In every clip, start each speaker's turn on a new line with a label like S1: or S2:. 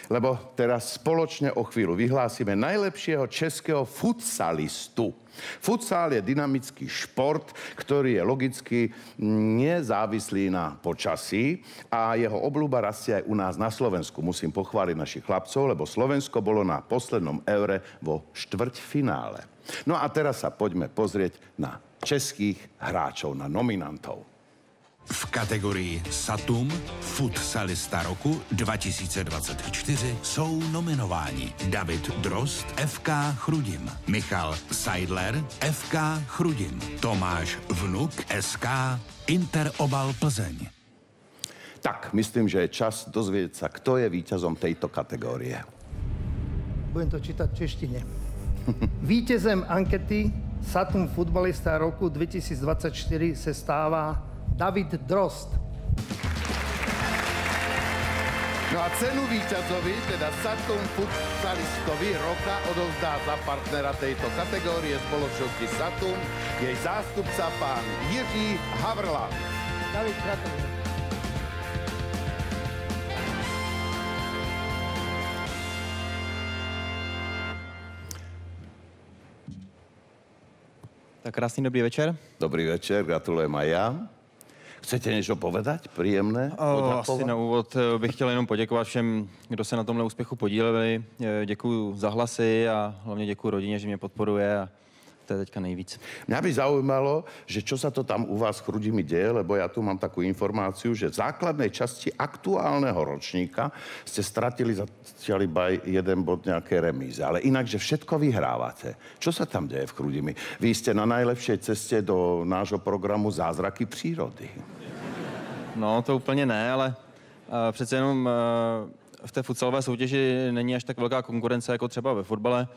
S1: lebo teraz spoločne o chvíľu vyhlásime najlepšieho českého futsalistu. Futsal je dynamický šport, ktorý je logicky nezávislý na počasí a jeho obľúba rastie aj u nás na Slovensku. Musím pochváliť našich chlapcov, lebo Slovensko bolo na poslednom Eure vo štvrťfinále. No a teraz sa poďme pozrieť na českých hráčov, na nominantov.
S2: V kategorii Satum Futsalista roku 2024 jsou nominováni David Drost, FK Chrudim, Michal Seidler, FK Chrudim, Tomáš Vnuk, SK Interobal Plzeň.
S1: Tak, myslím, že je čas dozvedieť sa, kto je víťazom tejto kategórie.
S3: Budem to čítať v češtine. Vítězem ankety Satum Futbalista roku 2024 se stává David Drost.
S1: No a cenu víťazovi, teda Satum Futsalistovi roka odovzdá za partnera tejto kategórie spoločnosti Satum jej zástupca pán Jiří Havrlan.
S3: David, gratulujem.
S4: Tak krásný dobrý večer.
S1: Dobrý večer, gratulujem aj ja. Chcete něco povedať príjemné?
S4: Asi na úvod bych chtěl jenom poděkovat všem, kdo se na tomhle úspěchu podíleli. Děkuju za hlasy a hlavně děkuju rodině, že mě podporuje a to je teďka nejvíc.
S1: Mňa by zaujímalo, že čo sa to tam u vás v Chrudimi deje, lebo ja tu mám takú informáciu, že v základnej časti aktuálneho ročníka ste stratili zatiaľ iba jeden bod nejaké remíze, ale inak, že všetko vyhrávate. Čo sa tam deje v Chrudimi? Vy ste na najlepšej ceste do nášho programu Zázraky přírody.
S4: No, to úplně ne, ale přece jenom v té futsalové soutěži není až tak velká konkurence jako třeba ve fotbale.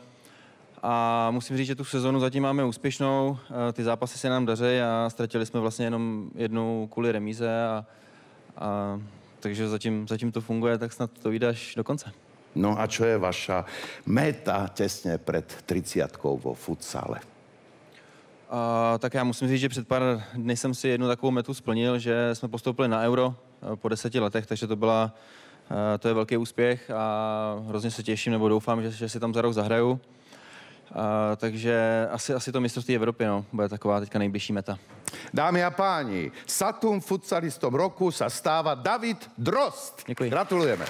S4: A musím říct, že tu sezonu zatím máme úspěšnou, ty zápasy se nám daří a ztratili jsme vlastně jenom jednou kvůli remíze takže zatím to funguje, tak snad to vyjde až do konce.
S1: No a čo je vaša meta tesne pred 30-kou vo futsale?
S4: Tak já musím říct, že před pár dny jsem si jednu takovou metu splnil, že jsme postoupili na Euro po 10 letech, takže to je velký úspěch a hrozně se těším, nebo doufám, že si tam za rok zahraju. Takže asi to mistrovství Evropy, no, bude taková teďka nejbližší meta.
S1: Dámy a páni, Satum futsalistom roku sa stáva David Drost.
S4: Děkuji.
S1: Gratulujeme.